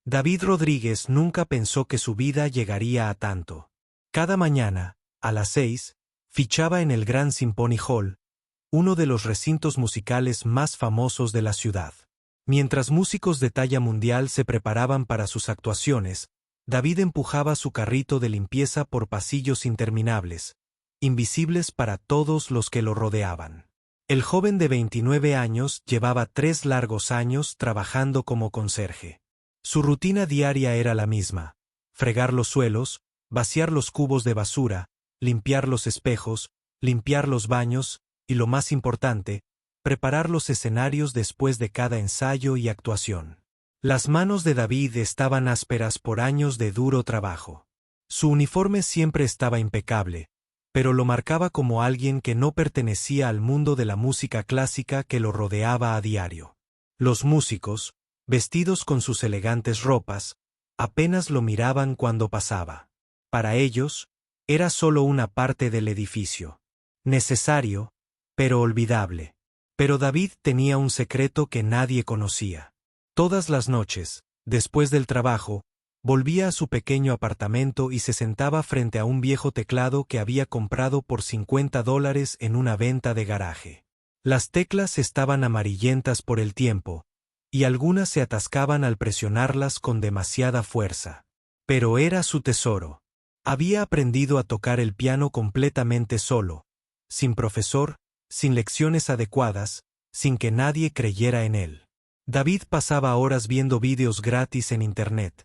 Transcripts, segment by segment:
David Rodríguez nunca pensó que su vida llegaría a tanto. Cada mañana, a las 6, fichaba en el Grand Symphony Hall, uno de los recintos musicales más famosos de la ciudad. Mientras músicos de talla mundial se preparaban para sus actuaciones, David empujaba su carrito de limpieza por pasillos interminables, invisibles para todos los que lo rodeaban. El joven de 29 años llevaba 3 largos años trabajando como conserje. Su rutina diaria era la misma: fregar los suelos, vaciar los cubos de basura, limpiar los espejos, limpiar los baños y, lo más importante, preparar los escenarios después de cada ensayo y actuación. Las manos de David estaban ásperas por años de duro trabajo. Su uniforme siempre estaba impecable, pero lo marcaba como alguien que no pertenecía al mundo de la música clásica que lo rodeaba a diario. Los músicos, vestidos con sus elegantes ropas, apenas lo miraban cuando pasaba. Para ellos, era solo una parte del edificio. Necesario, pero olvidable. Pero David tenía un secreto que nadie conocía. Todas las noches, después del trabajo, volvía a su pequeño apartamento y se sentaba frente a un viejo teclado que había comprado por $50 en una venta de garaje. Las teclas estaban amarillentas por el tiempo, y algunas se atascaban al presionarlas con demasiada fuerza. Pero era su tesoro. Había aprendido a tocar el piano completamente solo, sin profesor, sin lecciones adecuadas, sin que nadie creyera en él. David pasaba horas viendo vídeos gratis en Internet,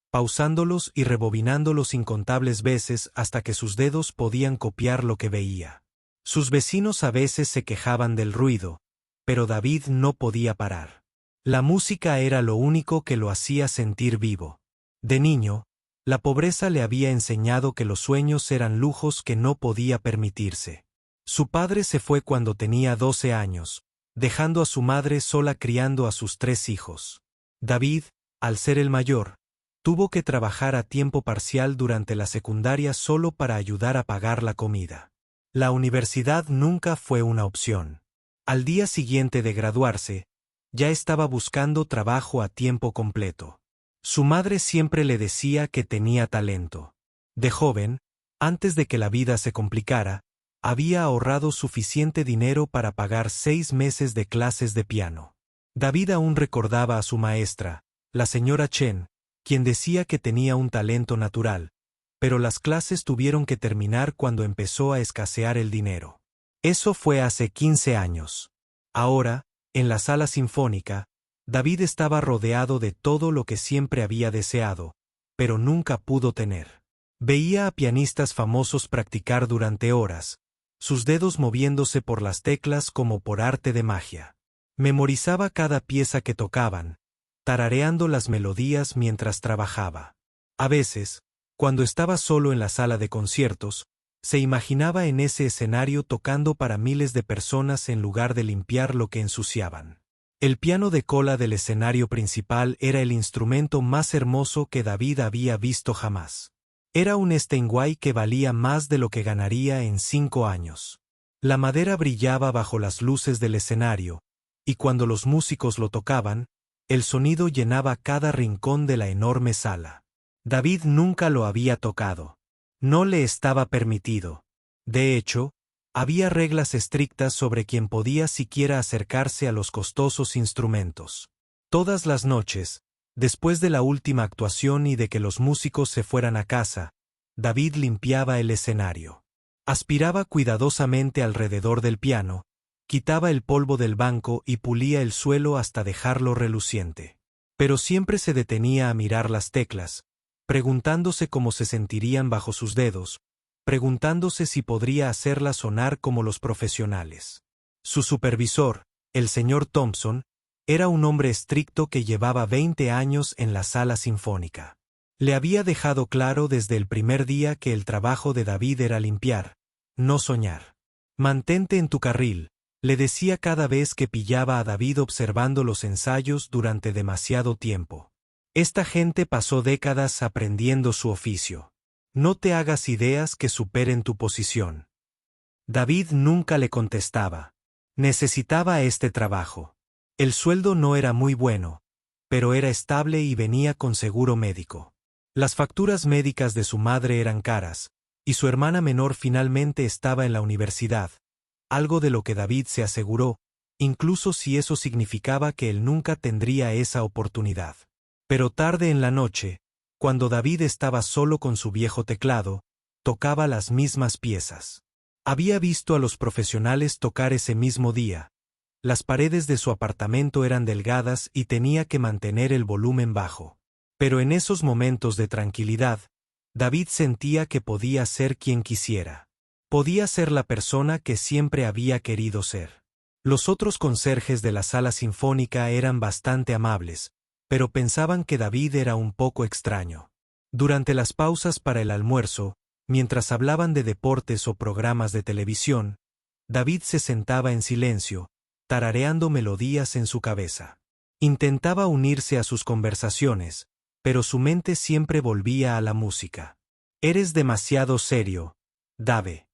pausándolos y rebobinándolos incontables veces hasta que sus dedos podían copiar lo que veía. Sus vecinos a veces se quejaban del ruido, pero David no podía parar. La música era lo único que lo hacía sentir vivo. De niño, la pobreza le había enseñado que los sueños eran lujos que no podía permitirse. Su padre se fue cuando tenía 12 años, dejando a su madre sola criando a sus 3 hijos. David, al ser el mayor, tuvo que trabajar a tiempo parcial durante la secundaria solo para ayudar a pagar la comida. La universidad nunca fue una opción. Al día siguiente de graduarse, ya estaba buscando trabajo a tiempo completo. Su madre siempre le decía que tenía talento. De joven, antes de que la vida se complicara, había ahorrado suficiente dinero para pagar 6 meses de clases de piano. David aún recordaba a su maestra, la señora Chen, quien decía que tenía un talento natural, pero las clases tuvieron que terminar cuando empezó a escasear el dinero. Eso fue hace 15 años. Ahora, en la sala sinfónica, David estaba rodeado de todo lo que siempre había deseado, pero nunca pudo tener. Veía a pianistas famosos practicar durante horas, sus dedos moviéndose por las teclas como por arte de magia. Memorizaba cada pieza que tocaban, tarareando las melodías mientras trabajaba. A veces, cuando estaba solo en la sala de conciertos, se imaginaba en ese escenario tocando para miles de personas en lugar de limpiar lo que ensuciaban. El piano de cola del escenario principal era el instrumento más hermoso que David había visto jamás. Era un Steinway que valía más de lo que ganaría en 5 años. La madera brillaba bajo las luces del escenario, y cuando los músicos lo tocaban, el sonido llenaba cada rincón de la enorme sala. David nunca lo había tocado. No le estaba permitido. De hecho, había reglas estrictas sobre quién podía siquiera acercarse a los costosos instrumentos. Todas las noches, después de la última actuación y de que los músicos se fueran a casa, David limpiaba el escenario. Aspiraba cuidadosamente alrededor del piano, quitaba el polvo del banco y pulía el suelo hasta dejarlo reluciente. Pero siempre se detenía a mirar las teclas, preguntándose cómo se sentirían bajo sus dedos, preguntándose si podría hacerlas sonar como los profesionales. Su supervisor, el señor Thompson, era un hombre estricto que llevaba 20 años en la sala sinfónica. Le había dejado claro desde el primer día que el trabajo de David era limpiar, no soñar. Mantente en tu carril, le decía cada vez que pillaba a David observando los ensayos durante demasiado tiempo. Esta gente pasó décadas aprendiendo su oficio. No te hagas ideas que superen tu posición. David nunca le contestaba. Necesitaba este trabajo. El sueldo no era muy bueno, pero era estable y venía con seguro médico. Las facturas médicas de su madre eran caras, y su hermana menor finalmente estaba en la universidad, algo de lo que David se aseguró, incluso si eso significaba que él nunca tendría esa oportunidad. Pero tarde en la noche, cuando David estaba solo con su viejo teclado, tocaba las mismas piezas. Había visto a los profesionales tocar ese mismo día. Las paredes de su apartamento eran delgadas y tenía que mantener el volumen bajo. Pero en esos momentos de tranquilidad, David sentía que podía ser quien quisiera. Podía ser la persona que siempre había querido ser. Los otros conserjes de la sala sinfónica eran bastante amables, pero pensaban que David era un poco extraño. Durante las pausas para el almuerzo, mientras hablaban de deportes o programas de televisión, David se sentaba en silencio, tarareando melodías en su cabeza. Intentaba unirse a sus conversaciones, pero su mente siempre volvía a la música. «Eres demasiado serio, Dave».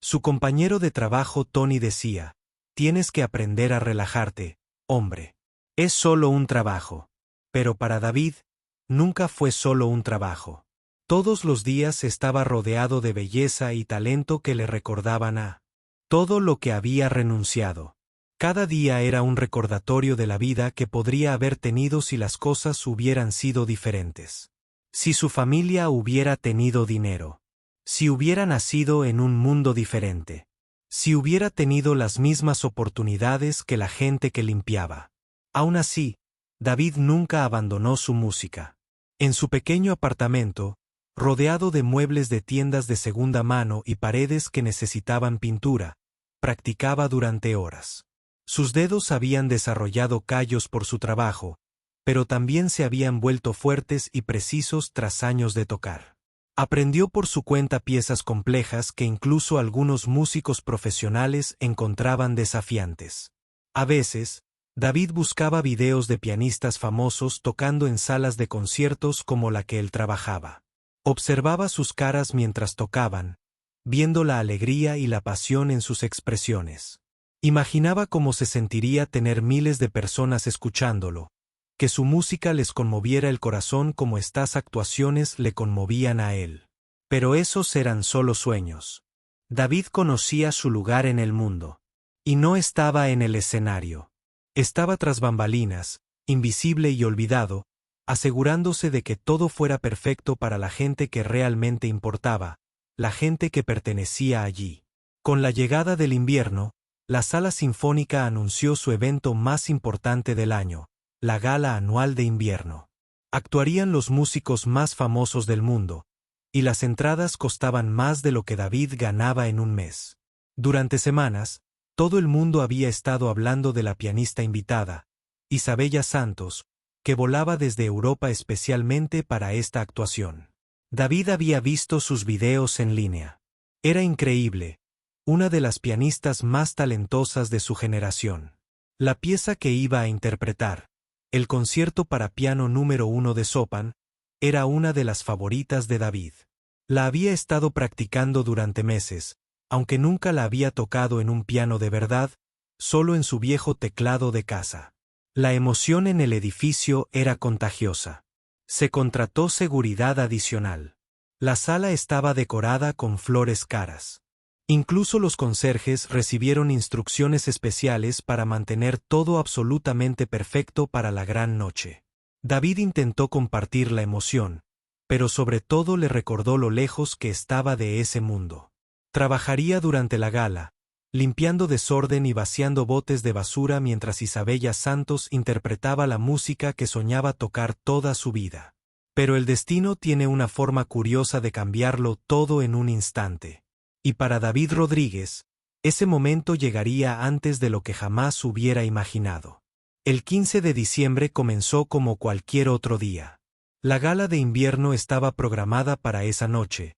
Su compañero de trabajo Tony decía, «Tienes que aprender a relajarte, hombre. Es solo un trabajo». Pero para David, nunca fue solo un trabajo. Todos los días estaba rodeado de belleza y talento que le recordaban a todo lo que había renunciado. Cada día era un recordatorio de la vida que podría haber tenido si las cosas hubieran sido diferentes. Si su familia hubiera tenido dinero. Si hubiera nacido en un mundo diferente. Si hubiera tenido las mismas oportunidades que la gente que limpiaba. Aún así, David nunca abandonó su música. En su pequeño apartamento, rodeado de muebles de tiendas de segunda mano y paredes que necesitaban pintura, practicaba durante horas. Sus dedos habían desarrollado callos por su trabajo, pero también se habían vuelto fuertes y precisos tras años de tocar. Aprendió por su cuenta piezas complejas que incluso algunos músicos profesionales encontraban desafiantes. A veces, David buscaba videos de pianistas famosos tocando en salas de conciertos como la que él trabajaba. Observaba sus caras mientras tocaban, viendo la alegría y la pasión en sus expresiones. Imaginaba cómo se sentiría tener miles de personas escuchándolo, que su música les conmoviera el corazón como estas actuaciones le conmovían a él. Pero esos eran solo sueños. David conocía su lugar en el mundo. Y no estaba en el escenario. Estaba tras bambalinas, invisible y olvidado, asegurándose de que todo fuera perfecto para la gente que realmente importaba, la gente que pertenecía allí. Con la llegada del invierno, la Sala Sinfónica anunció su evento más importante del año, la Gala Anual de Invierno. Actuarían los músicos más famosos del mundo, y las entradas costaban más de lo que David ganaba en un mes. Durante semanas, todo el mundo había estado hablando de la pianista invitada, Isabella Santos, que volaba desde Europa especialmente para esta actuación. David había visto sus videos en línea. Era increíble, una de las pianistas más talentosas de su generación. La pieza que iba a interpretar, el concierto para piano número 1 de Chopin, era una de las favoritas de David. La había estado practicando durante meses, aunque nunca la había tocado en un piano de verdad, solo en su viejo teclado de casa. La emoción en el edificio era contagiosa. Se contrató seguridad adicional. La sala estaba decorada con flores caras. Incluso los conserjes recibieron instrucciones especiales para mantener todo absolutamente perfecto para la gran noche. David intentó compartir la emoción, pero sobre todo le recordó lo lejos que estaba de ese mundo. Trabajaría durante la gala, limpiando desorden y vaciando botes de basura mientras Isabella Santos interpretaba la música que soñaba tocar toda su vida. Pero el destino tiene una forma curiosa de cambiarlo todo en un instante. Y para David Rodríguez, ese momento llegaría antes de lo que jamás hubiera imaginado. El 15 de diciembre comenzó como cualquier otro día. La gala de invierno estaba programada para esa noche,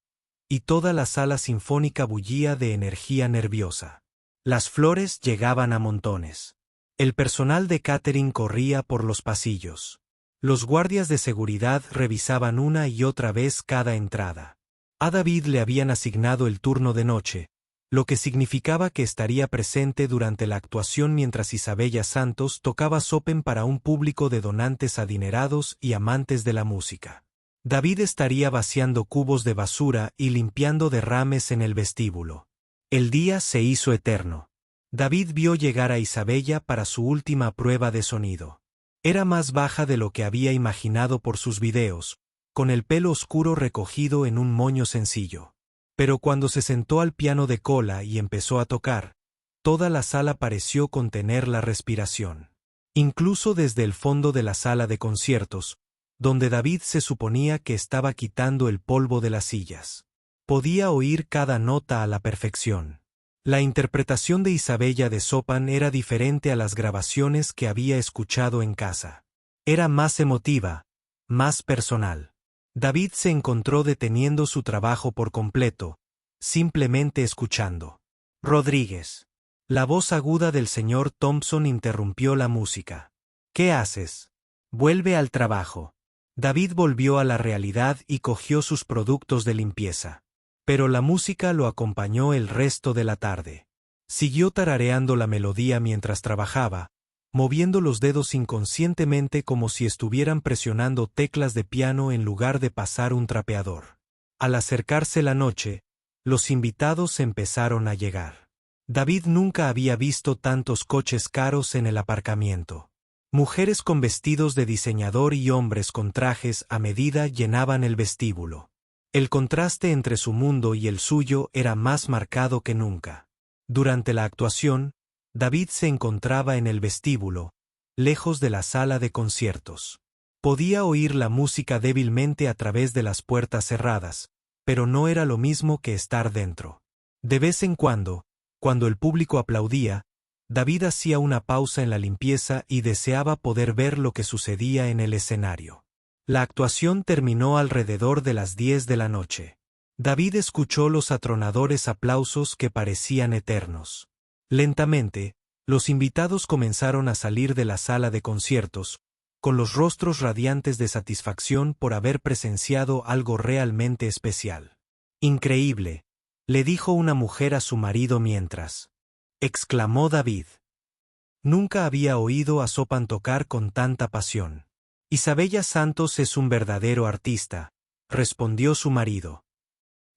y toda la sala sinfónica bullía de energía nerviosa. Las flores llegaban a montones. El personal de catering corría por los pasillos. Los guardias de seguridad revisaban una y otra vez cada entrada. A David le habían asignado el turno de noche, lo que significaba que estaría presente durante la actuación mientras Isabella Santos tocaba Chopin para un público de donantes adinerados y amantes de la música. David estaría vaciando cubos de basura y limpiando derrames en el vestíbulo. El día se hizo eterno. David vio llegar a Isabella para su última prueba de sonido. Era más baja de lo que había imaginado por sus videos, con el pelo oscuro recogido en un moño sencillo. Pero cuando se sentó al piano de cola y empezó a tocar, toda la sala pareció contener la respiración. Incluso desde el fondo de la sala de conciertos, donde David se suponía que estaba quitando el polvo de las sillas, podía oír cada nota a la perfección. La interpretación de Isabella de Chopin era diferente a las grabaciones que había escuchado en casa. Era más emotiva, más personal. David se encontró deteniendo su trabajo por completo, simplemente escuchando. Rodríguez. La voz aguda del señor Thompson interrumpió la música. ¿Qué haces? Vuelve al trabajo. David volvió a la realidad y cogió sus productos de limpieza. Pero la música lo acompañó el resto de la tarde. Siguió tarareando la melodía mientras trabajaba, moviendo los dedos inconscientemente como si estuvieran presionando teclas de piano en lugar de pasar un trapeador. Al acercarse la noche, los invitados empezaron a llegar. David nunca había visto tantos coches caros en el aparcamiento. Mujeres con vestidos de diseñador y hombres con trajes a medida llenaban el vestíbulo. El contraste entre su mundo y el suyo era más marcado que nunca. Durante la actuación, David se encontraba en el vestíbulo, lejos de la sala de conciertos. Podía oír la música débilmente a través de las puertas cerradas, pero no era lo mismo que estar dentro. De vez en cuando el público aplaudía, David hacía una pausa en la limpieza y deseaba poder ver lo que sucedía en el escenario. La actuación terminó alrededor de las 10 de la noche. David escuchó los atronadores aplausos que parecían eternos. Lentamente, los invitados comenzaron a salir de la sala de conciertos, con los rostros radiantes de satisfacción por haber presenciado algo realmente especial. Increíble, le dijo una mujer a su marido mientras. Exclamó David. Nunca había oído a Chopin tocar con tanta pasión. Isabella Santos es un verdadero artista, respondió su marido.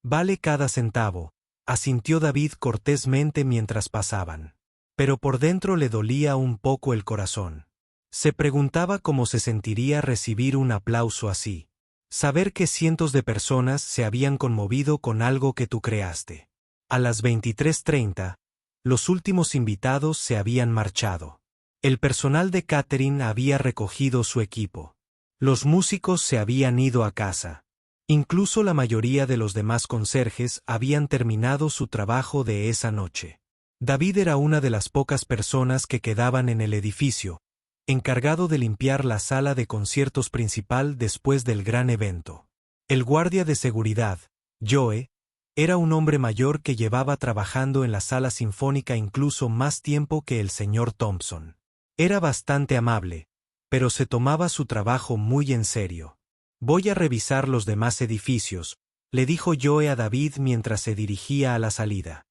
Vale cada centavo, asintió David cortésmente mientras pasaban. Pero por dentro le dolía un poco el corazón. Se preguntaba cómo se sentiría recibir un aplauso así. Saber que cientos de personas se habían conmovido con algo que tú creaste. A las 23:30, los últimos invitados se habían marchado. El personal de catering había recogido su equipo. Los músicos se habían ido a casa. Incluso la mayoría de los demás conserjes habían terminado su trabajo de esa noche. David era una de las pocas personas que quedaban en el edificio, encargado de limpiar la sala de conciertos principal después del gran evento. El guardia de seguridad, Joe, era un hombre mayor que llevaba trabajando en la sala sinfónica incluso más tiempo que el señor Thompson. Era bastante amable, pero se tomaba su trabajo muy en serio. Voy a revisar los demás edificios, le dijo Joe a David mientras se dirigía a la salida.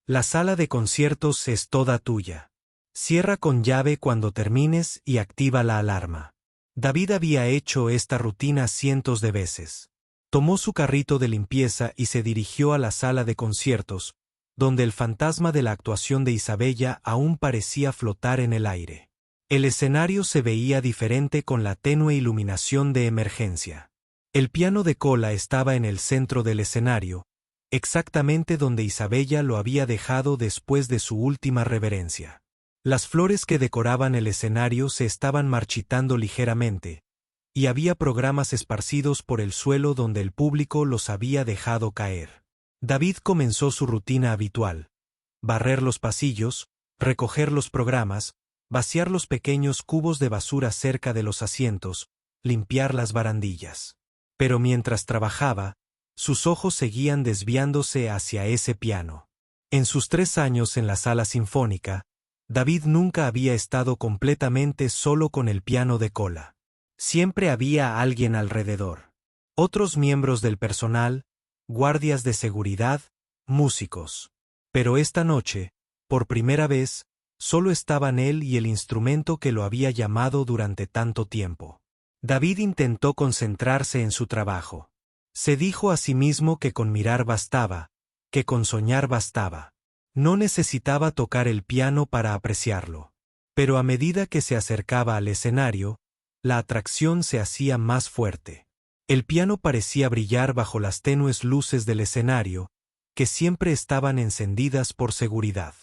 La sala de conciertos es toda tuya. Cierra con llave cuando termines y activa la alarma. David había hecho esta rutina cientos de veces. Tomó su carrito de limpieza y se dirigió a la sala de conciertos, donde el fantasma de la actuación de Isabella aún parecía flotar en el aire. El escenario se veía diferente con la tenue iluminación de emergencia. El piano de cola estaba en el centro del escenario, exactamente donde Isabella lo había dejado después de su última reverencia. Las flores que decoraban el escenario se estaban marchitando ligeramente, y había programas esparcidos por el suelo donde el público los había dejado caer. David comenzó su rutina habitual: barrer los pasillos, recoger los programas, vaciar los pequeños cubos de basura cerca de los asientos, limpiar las barandillas. Pero mientras trabajaba, sus ojos seguían desviándose hacia ese piano. En sus 3 años en la sala sinfónica, David nunca había estado completamente solo con el piano de cola. Siempre había alguien alrededor. Otros miembros del personal, guardias de seguridad, músicos. Pero esta noche, por primera vez, solo estaban él y el instrumento que lo había llamado durante tanto tiempo. David intentó concentrarse en su trabajo. Se dijo a sí mismo que con mirar bastaba, que con soñar bastaba. No necesitaba tocar el piano para apreciarlo. Pero a medida que se acercaba al escenario, la atracción se hacía más fuerte. El piano parecía brillar bajo las tenues luces del escenario, que siempre estaban encendidas por seguridad.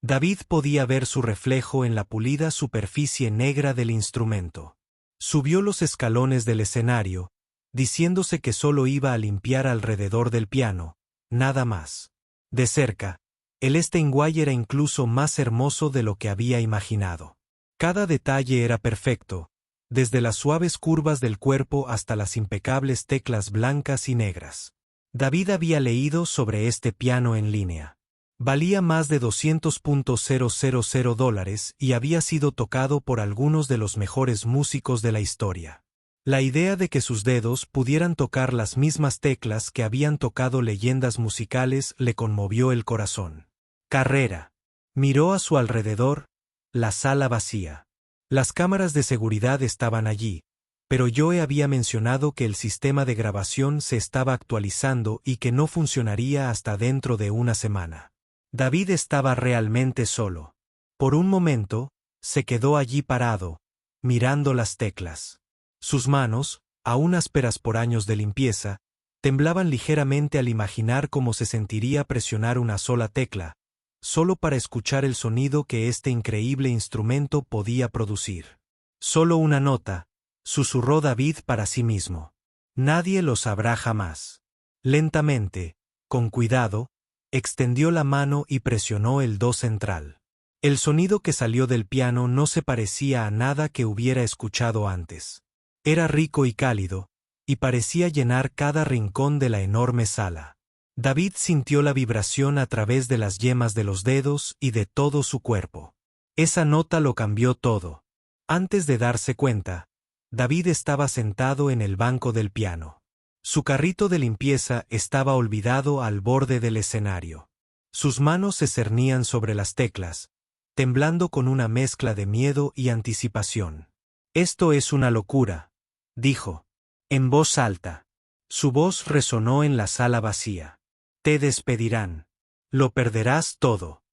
David podía ver su reflejo en la pulida superficie negra del instrumento. Subió los escalones del escenario, diciéndose que solo iba a limpiar alrededor del piano, nada más. De cerca, el Steinway era incluso más hermoso de lo que había imaginado. Cada detalle era perfecto, desde las suaves curvas del cuerpo hasta las impecables teclas blancas y negras. David había leído sobre este piano en línea. Valía más de $200,000 y había sido tocado por algunos de los mejores músicos de la historia. La idea de que sus dedos pudieran tocar las mismas teclas que habían tocado leyendas musicales le conmovió el corazón. Carrera. Miró a su alrededor, la sala vacía. Las cámaras de seguridad estaban allí, pero Joe había mencionado que el sistema de grabación se estaba actualizando y que no funcionaría hasta dentro de una semana. David estaba realmente solo. Por un momento, se quedó allí parado, mirando las teclas. Sus manos, aún ásperas por años de limpieza, temblaban ligeramente al imaginar cómo se sentiría presionar una sola tecla, solo para escuchar el sonido que este increíble instrumento podía producir. Solo una nota, susurró David para sí mismo. Nadie lo sabrá jamás. Lentamente, con cuidado, extendió la mano y presionó el do central. El sonido que salió del piano no se parecía a nada que hubiera escuchado antes. Era rico y cálido, y parecía llenar cada rincón de la enorme sala. David sintió la vibración a través de las yemas de los dedos y de todo su cuerpo. Esa nota lo cambió todo. Antes de darse cuenta, David estaba sentado en el banco del piano. Su carrito de limpieza estaba olvidado al borde del escenario. Sus manos se cernían sobre las teclas, temblando con una mezcla de miedo y anticipación. «Esto es una locura», dijo, en voz alta. Su voz resonó en la sala vacía. «Te despedirán. Lo perderás todo».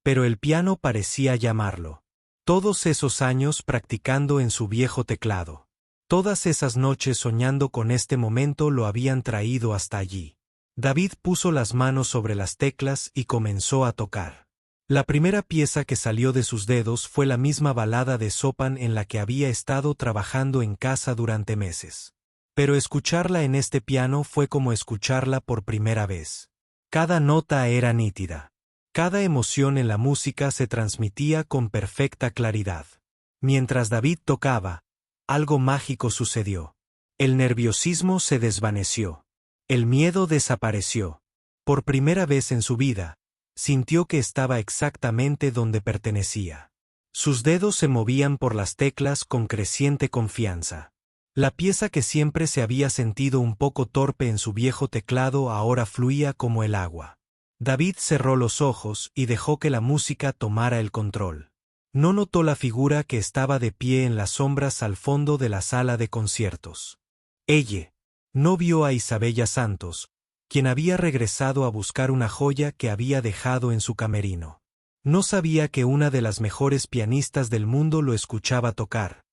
Pero el piano parecía llamarlo. Todos esos años practicando en su viejo teclado. Todas esas noches soñando con este momento lo habían traído hasta allí. David puso las manos sobre las teclas y comenzó a tocar. La primera pieza que salió de sus dedos fue la misma balada de Chopin en la que había estado trabajando en casa durante meses. Pero escucharla en este piano fue como escucharla por primera vez. Cada nota era nítida. Cada emoción en la música se transmitía con perfecta claridad. Mientras David tocaba, algo mágico sucedió. El nerviosismo se desvaneció. El miedo desapareció. Por primera vez en su vida, sintió que estaba exactamente donde pertenecía. Sus dedos se movían por las teclas con creciente confianza. La pieza que siempre se había sentido un poco torpe en su viejo teclado ahora fluía como el agua. David cerró los ojos y dejó que la música tomara el control. No notó la figura que estaba de pie en las sombras al fondo de la sala de conciertos. Ella no vio a Isabella Santos, quien había regresado a buscar una joya que había dejado en su camerino. No sabía que una de las mejores pianistas del mundo lo escuchaba tocar,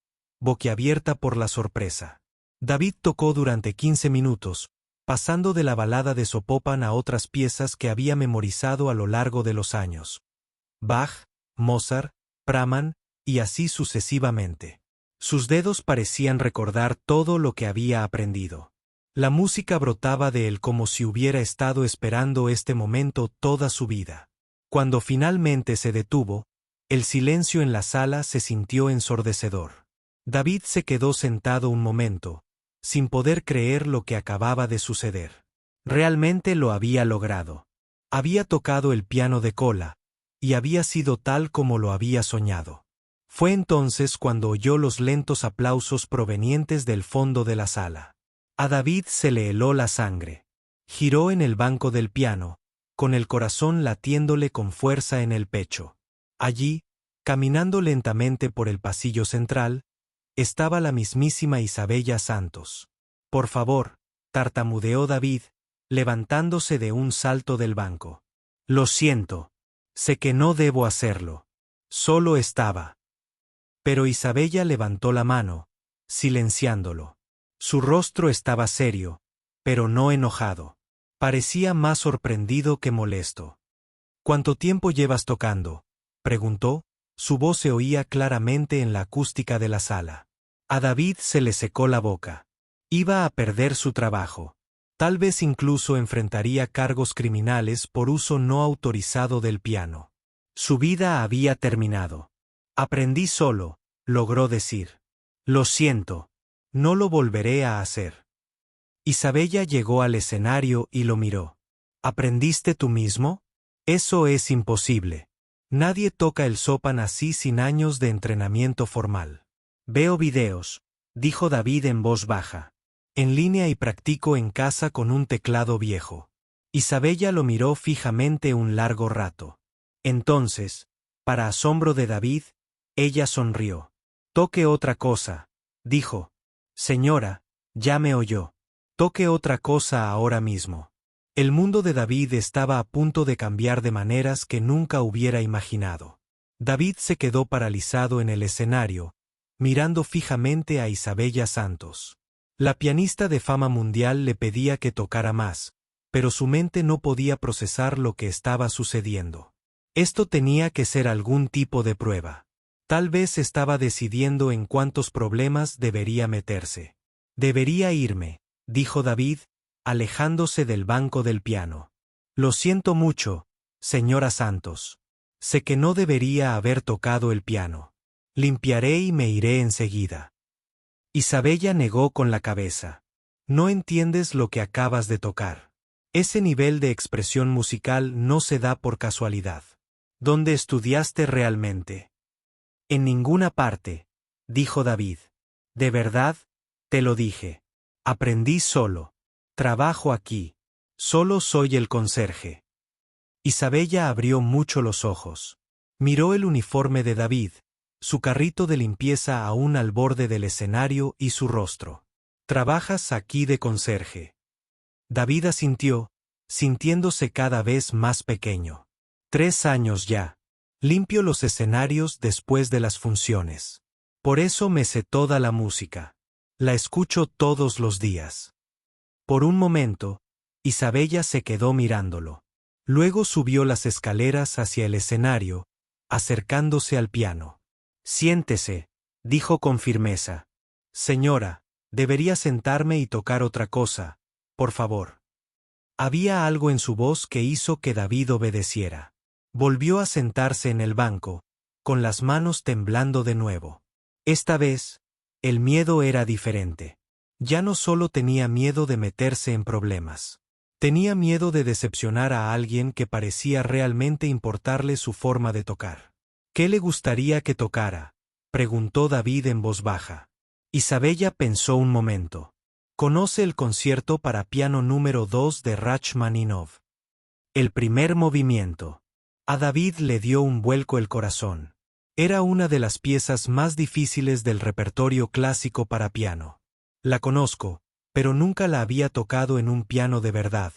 boquiabierta por la sorpresa. David tocó durante 15 minutos, pasando de la balada de Chopin a otras piezas que había memorizado a lo largo de los años. Bach, Mozart, Brahms, y así sucesivamente. Sus dedos parecían recordar todo lo que había aprendido. La música brotaba de él como si hubiera estado esperando este momento toda su vida. Cuando finalmente se detuvo, el silencio en la sala se sintió ensordecedor. David se quedó sentado un momento, sin poder creer lo que acababa de suceder. Realmente lo había logrado. Había tocado el piano de cola, y había sido tal como lo había soñado. Fue entonces cuando oyó los lentos aplausos provenientes del fondo de la sala. A David se le heló la sangre. Giró en el banco del piano, con el corazón latiéndole con fuerza en el pecho. Allí, caminando lentamente por el pasillo central, estaba la mismísima Isabella Santos. Por favor, tartamudeó David, levantándose de un salto del banco. Lo siento. Sé que no debo hacerlo. Solo estaba. Pero Isabella levantó la mano, silenciándolo. Su rostro estaba serio, pero no enojado. Parecía más sorprendido que molesto. ¿Cuánto tiempo llevas tocando?, preguntó. Su voz se oía claramente en la acústica de la sala. A David se le secó la boca. Iba a perder su trabajo. Tal vez incluso enfrentaría cargos criminales por uso no autorizado del piano. Su vida había terminado. Aprendí solo, logró decir. Lo siento. No lo volveré a hacer. Isabella llegó al escenario y lo miró. ¿Aprendiste tú mismo? Eso es imposible. Nadie toca el sopan así sin años de entrenamiento formal. Veo videos, dijo David en voz baja. En línea y practico en casa con un teclado viejo. Isabella lo miró fijamente un largo rato. Entonces, para asombro de David, ella sonrió. Toque otra cosa, dijo. Señora, ya me oyó. Toque otra cosa ahora mismo. El mundo de David estaba a punto de cambiar de maneras que nunca hubiera imaginado. David se quedó paralizado en el escenario, mirando fijamente a Isabella Santos. La pianista de fama mundial le pedía que tocara más, pero su mente no podía procesar lo que estaba sucediendo. Esto tenía que ser algún tipo de prueba. Tal vez estaba decidiendo en cuántos problemas debería meterse. Debería irme, dijo David, alejándose del banco del piano. Lo siento mucho, señora Santos. Sé que no debería haber tocado el piano. Limpiaré y me iré enseguida. Isabella negó con la cabeza. No entiendes lo que acabas de tocar. Ese nivel de expresión musical no se da por casualidad. ¿Dónde estudiaste realmente? En ninguna parte, dijo David. De verdad, te lo dije. Aprendí solo. Trabajo aquí. Solo soy el conserje. Isabella abrió mucho los ojos. Miró el uniforme de David, su carrito de limpieza aún al borde del escenario y su rostro. ¿Trabajas aquí de conserje? David asintió, sintiéndose cada vez más pequeño. 3 años ya. Limpio los escenarios después de las funciones. Por eso me sé toda la música. La escucho todos los días. Por un momento, Isabella se quedó mirándolo. Luego subió las escaleras hacia el escenario, acercándose al piano. Siéntese, dijo con firmeza. Señora, debería sentarme y tocar otra cosa, por favor. Había algo en su voz que hizo que David obedeciera. Volvió a sentarse en el banco, con las manos temblando de nuevo. Esta vez, el miedo era diferente. Ya no solo tenía miedo de meterse en problemas. Tenía miedo de decepcionar a alguien que parecía realmente importarle su forma de tocar. ¿Qué le gustaría que tocara?, preguntó David en voz baja. Isabella pensó un momento. Conoce el concierto para piano número 2 de Rachmaninoff. El primer movimiento. A David le dio un vuelco el corazón. Era una de las piezas más difíciles del repertorio clásico para piano. La conozco, pero nunca la había tocado en un piano de verdad,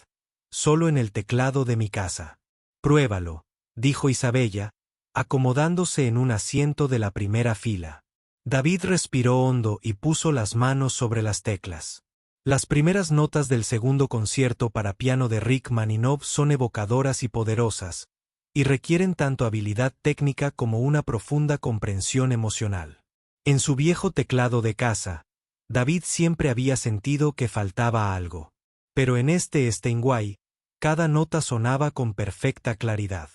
solo en el teclado de mi casa. Pruébalo, dijo Isabella, acomodándose en un asiento de la primera fila. David respiró hondo y puso las manos sobre las teclas. Las primeras notas del segundo concierto para piano de Rachmaninoff son evocadoras y poderosas, y requieren tanto habilidad técnica como una profunda comprensión emocional. En su viejo teclado de casa, David siempre había sentido que faltaba algo. Pero en este Steinway, cada nota sonaba con perfecta claridad.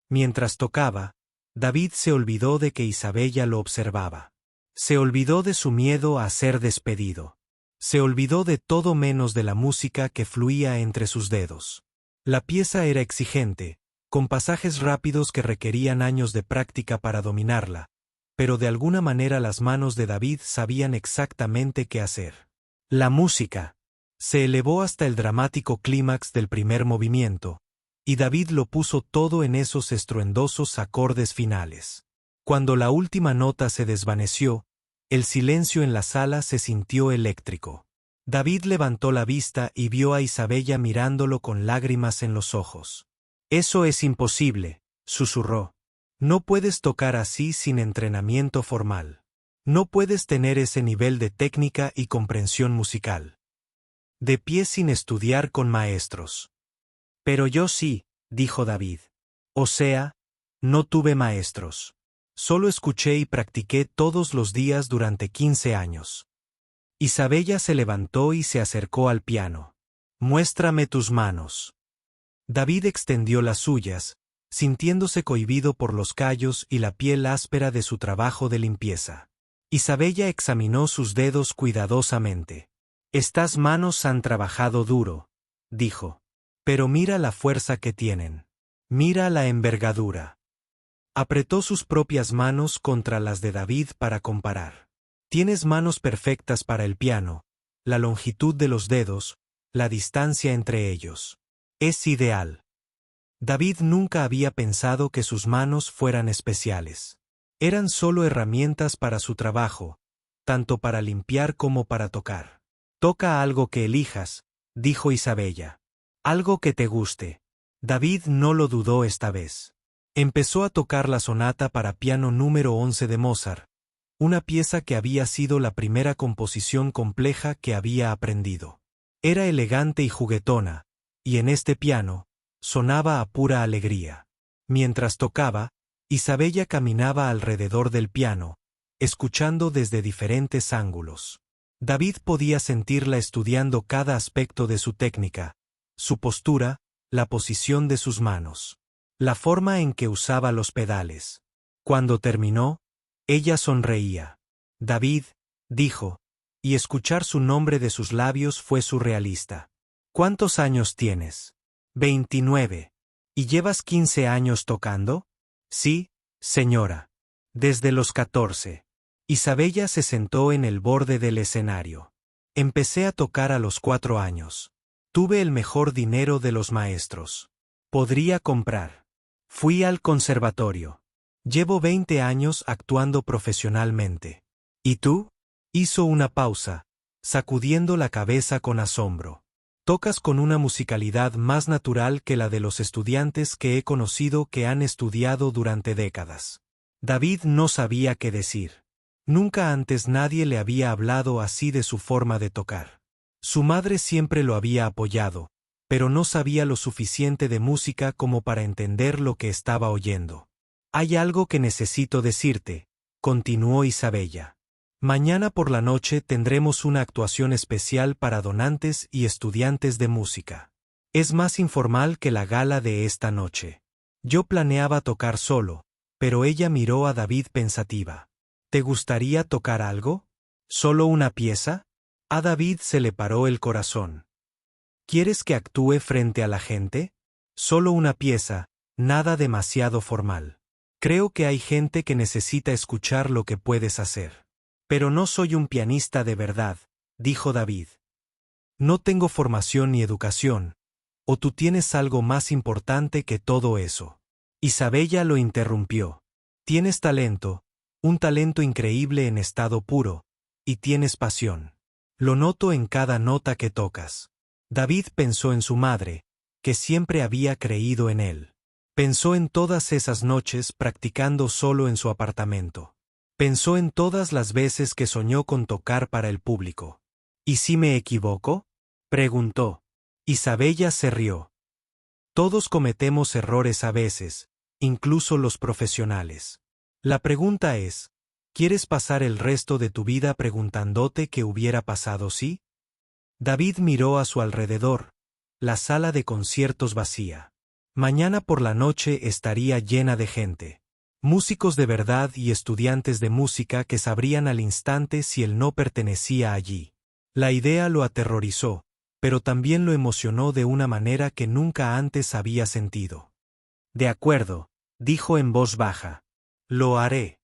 Mientras tocaba, David se olvidó de que Isabella lo observaba. Se olvidó de su miedo a ser despedido. Se olvidó de todo menos de la música que fluía entre sus dedos. La pieza era exigente, con pasajes rápidos que requerían años de práctica para dominarla, pero de alguna manera las manos de David sabían exactamente qué hacer. La música se elevó hasta el dramático clímax del primer movimiento, y David lo puso todo en esos estruendosos acordes finales. Cuando la última nota se desvaneció, el silencio en la sala se sintió eléctrico. David levantó la vista y vio a Isabella mirándolo con lágrimas en los ojos. «Eso es imposible», susurró. «No puedes tocar así sin entrenamiento formal. No puedes tener ese nivel de técnica y comprensión musical. De pie sin estudiar con maestros». «Pero yo sí», dijo David. «O sea, no tuve maestros. Solo escuché y practiqué todos los días durante 15 años». Isabella se levantó y se acercó al piano. «Muéstrame tus manos». David extendió las suyas, sintiéndose cohibido por los callos y la piel áspera de su trabajo de limpieza. Isabella examinó sus dedos cuidadosamente. «Estas manos han trabajado duro», dijo. «Pero mira la fuerza que tienen. Mira la envergadura». Apretó sus propias manos contra las de David para comparar. «Tienes manos perfectas para el piano, la longitud de los dedos, la distancia entre ellos. Es ideal». David nunca había pensado que sus manos fueran especiales. Eran solo herramientas para su trabajo, tanto para limpiar como para tocar. «Toca algo que elijas», dijo Isabella. «Algo que te guste». David no lo dudó esta vez. Empezó a tocar la sonata para piano número 11 de Mozart, una pieza que había sido la primera composición compleja que había aprendido. Era elegante y juguetona, y en este piano, sonaba a pura alegría. Mientras tocaba, Isabella caminaba alrededor del piano, escuchando desde diferentes ángulos. David podía sentirla estudiando cada aspecto de su técnica, su postura, la posición de sus manos, la forma en que usaba los pedales. Cuando terminó, ella sonreía. «David», dijo, y escuchar su nombre de sus labios fue surrealista. «¿Cuántos años tienes?» «29. ¿Y llevas 15 años tocando?» «Sí, señora. Desde los 14. Isabella se sentó en el borde del escenario. «Empecé a tocar a los 4 años. Tuve el mejor dinero de los maestros. Podría comprar. Fui al conservatorio. Llevo 20 años actuando profesionalmente». «¿Y tú?» Hizo una pausa, sacudiendo la cabeza con asombro. «Tocas con una musicalidad más natural que la de los estudiantes que he conocido que han estudiado durante décadas». David no sabía qué decir. Nunca antes nadie le había hablado así de su forma de tocar. Su madre siempre lo había apoyado, pero no sabía lo suficiente de música como para entender lo que estaba oyendo. «Hay algo que necesito decirte», continuó Isabella. «Mañana por la noche tendremos una actuación especial para donantes y estudiantes de música. Es más informal que la gala de esta noche». Yo planeaba tocar solo, pero ella miró a David pensativa. «¿Te gustaría tocar algo? ¿Solo una pieza?» A David se le paró el corazón. «¿Quieres que actúe frente a la gente? Solo una pieza, nada demasiado formal. Creo que hay gente que necesita escuchar lo que puedes hacer». «Pero no soy un pianista de verdad», dijo David. «No tengo formación ni educación. ¿O tú tienes algo más importante que todo eso?» Isabella lo interrumpió. «Tienes talento, un talento increíble en estado puro, y tienes pasión. Lo noto en cada nota que tocas». David pensó en su madre, que siempre había creído en él. Pensó en todas esas noches practicando solo en su apartamento. Pensó en todas las veces que soñó con tocar para el público. «¿Y si me equivoco?», preguntó. Isabella se rió. «Todos cometemos errores a veces, incluso los profesionales. La pregunta es, ¿quieres pasar el resto de tu vida preguntándote qué hubiera pasado si?» David miró a su alrededor. La sala de conciertos vacía. Mañana por la noche estaría llena de gente. Músicos de verdad y estudiantes de música que sabrían al instante si él no pertenecía allí. La idea lo aterrorizó, pero también lo emocionó de una manera que nunca antes había sentido. «De acuerdo», dijo en voz baja. «Lo haré».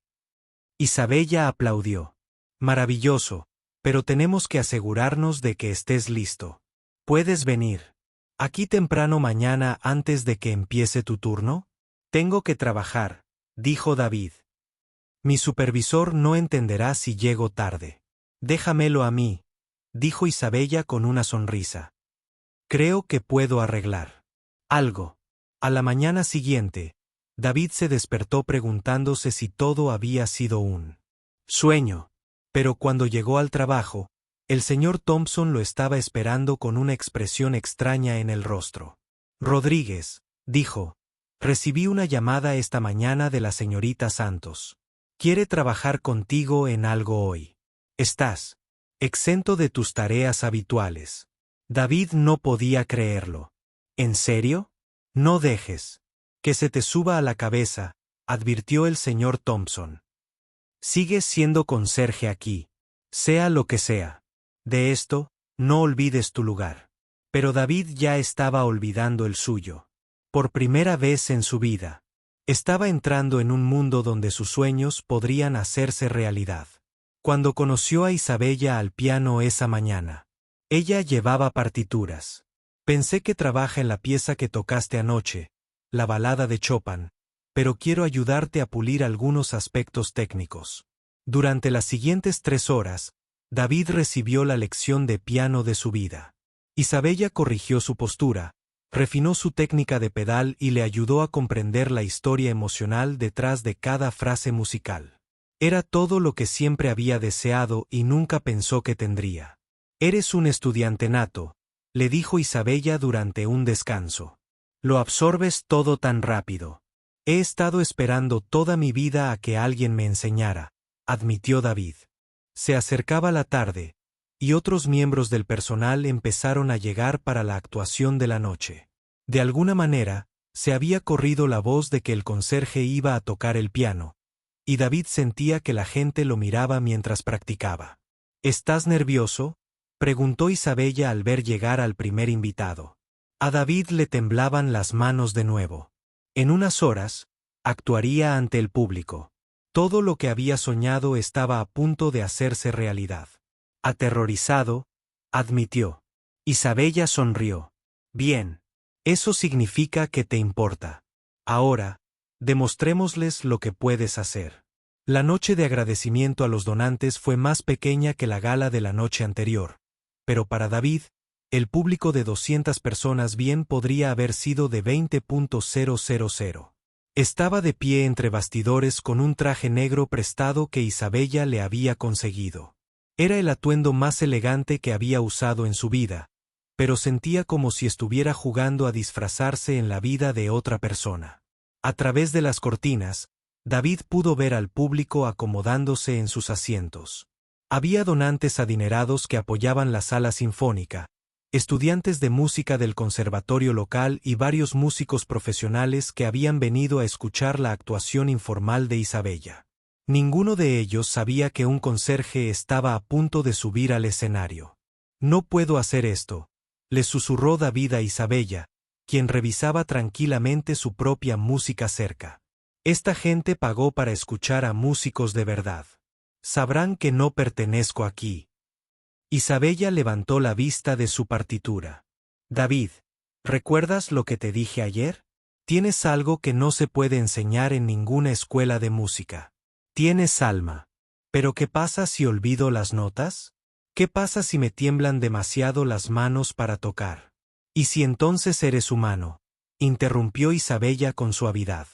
Isabella aplaudió. «Maravilloso, pero tenemos que asegurarnos de que estés listo. Puedes venir». ¿Aquí temprano mañana antes de que empiece tu turno? Tengo que trabajar, dijo David. Mi supervisor no entenderá si llego tarde. Déjamelo a mí, dijo Isabella con una sonrisa. Creo que puedo arreglar algo. A la mañana siguiente, David se despertó preguntándose si todo había sido un sueño. Pero cuando llegó al trabajo, el señor Thompson lo estaba esperando con una expresión extraña en el rostro. Rodríguez, dijo, recibí una llamada esta mañana de la señorita Santos. Quiere trabajar contigo en algo hoy. Estás exento de tus tareas habituales. David no podía creerlo. ¿En serio? No dejes que se te suba a la cabeza, advirtió el señor Thompson. Sigues siendo conserje aquí, sea lo que sea. De esto, no olvides tu lugar. Pero David ya estaba olvidando el suyo. Por primera vez en su vida, estaba entrando en un mundo donde sus sueños podrían hacerse realidad. Cuando conoció a Isabella al piano esa mañana, ella llevaba partituras. Pensé que trabaja en la pieza que tocaste anoche, la balada de Chopin, pero quiero ayudarte a pulir algunos aspectos técnicos. Durante las siguientes 3 horas, David recibió la lección de piano de su vida. Isabella corrigió su postura, refinó su técnica de pedal y le ayudó a comprender la historia emocional detrás de cada frase musical. Era todo lo que siempre había deseado y nunca pensó que tendría. Eres un estudiante nato, le dijo Isabella durante un descanso. Lo absorbes todo tan rápido. He estado esperando toda mi vida a que alguien me enseñara, admitió David. Se acercaba la tarde, y otros miembros del personal empezaron a llegar para la actuación de la noche. De alguna manera, se había corrido la voz de que el conserje iba a tocar el piano, y David sentía que la gente lo miraba mientras practicaba. ¿Estás nervioso?, preguntó Isabella al ver llegar al primer invitado. A David le temblaban las manos de nuevo. En unas horas, actuaría ante el público. Todo lo que había soñado estaba a punto de hacerse realidad. Aterrorizado, admitió. Isabella sonrió. Bien. Eso significa que te importa. Ahora, demostrémosles lo que puedes hacer. La noche de agradecimiento a los donantes fue más pequeña que la gala de la noche anterior, pero para David, el público de 200 personas bien podría haber sido de 20.000. Estaba de pie entre bastidores con un traje negro prestado que Isabella le había conseguido. Era el atuendo más elegante que había usado en su vida, pero sentía como si estuviera jugando a disfrazarse en la vida de otra persona. A través de las cortinas, David pudo ver al público acomodándose en sus asientos. Había donantes adinerados que apoyaban la sala sinfónica, estudiantes de música del conservatorio local y varios músicos profesionales que habían venido a escuchar la actuación informal de Isabella. Ninguno de ellos sabía que un conserje estaba a punto de subir al escenario. No puedo hacer esto, le susurró David a Isabella, quien revisaba tranquilamente su propia música cerca. Esta gente pagó para escuchar a músicos de verdad. Sabrán que no pertenezco aquí. Isabella levantó la vista de su partitura. David, ¿recuerdas lo que te dije ayer? Tienes algo que no se puede enseñar en ninguna escuela de música. Tienes alma. ¿Pero qué pasa si olvido las notas? ¿Qué pasa si me tiemblan demasiado las manos para tocar? ¿Y si entonces eres humano?, interrumpió Isabella con suavidad.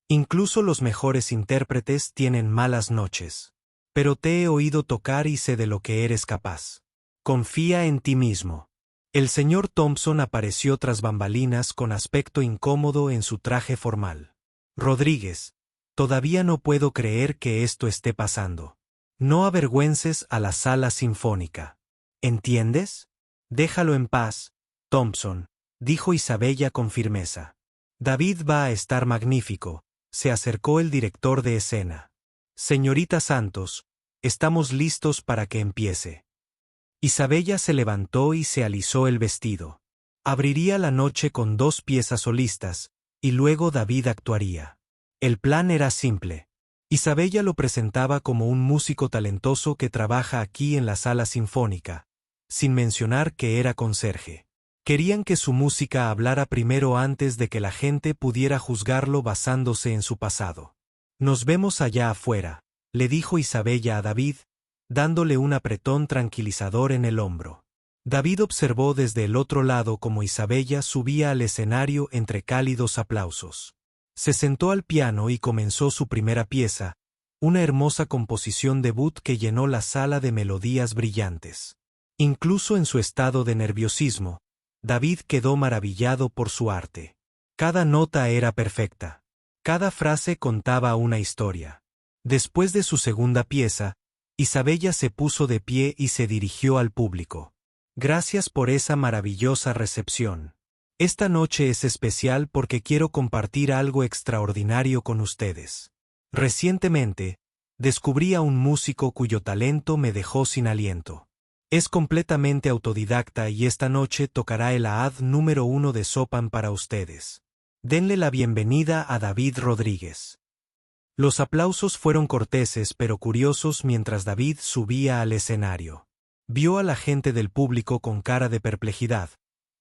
Incluso los mejores intérpretes tienen malas noches. Pero te he oído tocar y sé de lo que eres capaz. Confía en ti mismo. El señor Thompson apareció tras bambalinas con aspecto incómodo en su traje formal. Rodríguez, todavía no puedo creer que esto esté pasando. No avergüences a la sala sinfónica. ¿Entiendes? Déjalo en paz, Thompson, dijo Isabella con firmeza. David va a estar magnífico, se acercó el director de escena. Señorita Santos, estamos listos para que empiece. Isabella se levantó y se alisó el vestido. Abriría la noche con 2 piezas solistas, y luego David actuaría. El plan era simple. Isabella lo presentaba como un músico talentoso que trabaja aquí en la sala sinfónica, sin mencionar que era conserje. Querían que su música hablara primero antes de que la gente pudiera juzgarlo basándose en su pasado. Nos vemos allá afuera, le dijo Isabella a David, dándole un apretón tranquilizador en el hombro. David observó desde el otro lado cómo Isabella subía al escenario entre cálidos aplausos. Se sentó al piano y comenzó su primera pieza, una hermosa composición debut que llenó la sala de melodías brillantes. Incluso en su estado de nerviosismo, David quedó maravillado por su arte. Cada nota era perfecta. Cada frase contaba una historia. Después de su segunda pieza, Isabella se puso de pie y se dirigió al público. Gracias por esa maravillosa recepción. Esta noche es especial porque quiero compartir algo extraordinario con ustedes. Recientemente, descubrí a un músico cuyo talento me dejó sin aliento. Es completamente autodidacta y esta noche tocará el Aad número 1 de Chopin para ustedes. Denle la bienvenida a David Rodríguez. Los aplausos fueron corteses pero curiosos mientras David subía al escenario. Vio a la gente del público con cara de perplejidad,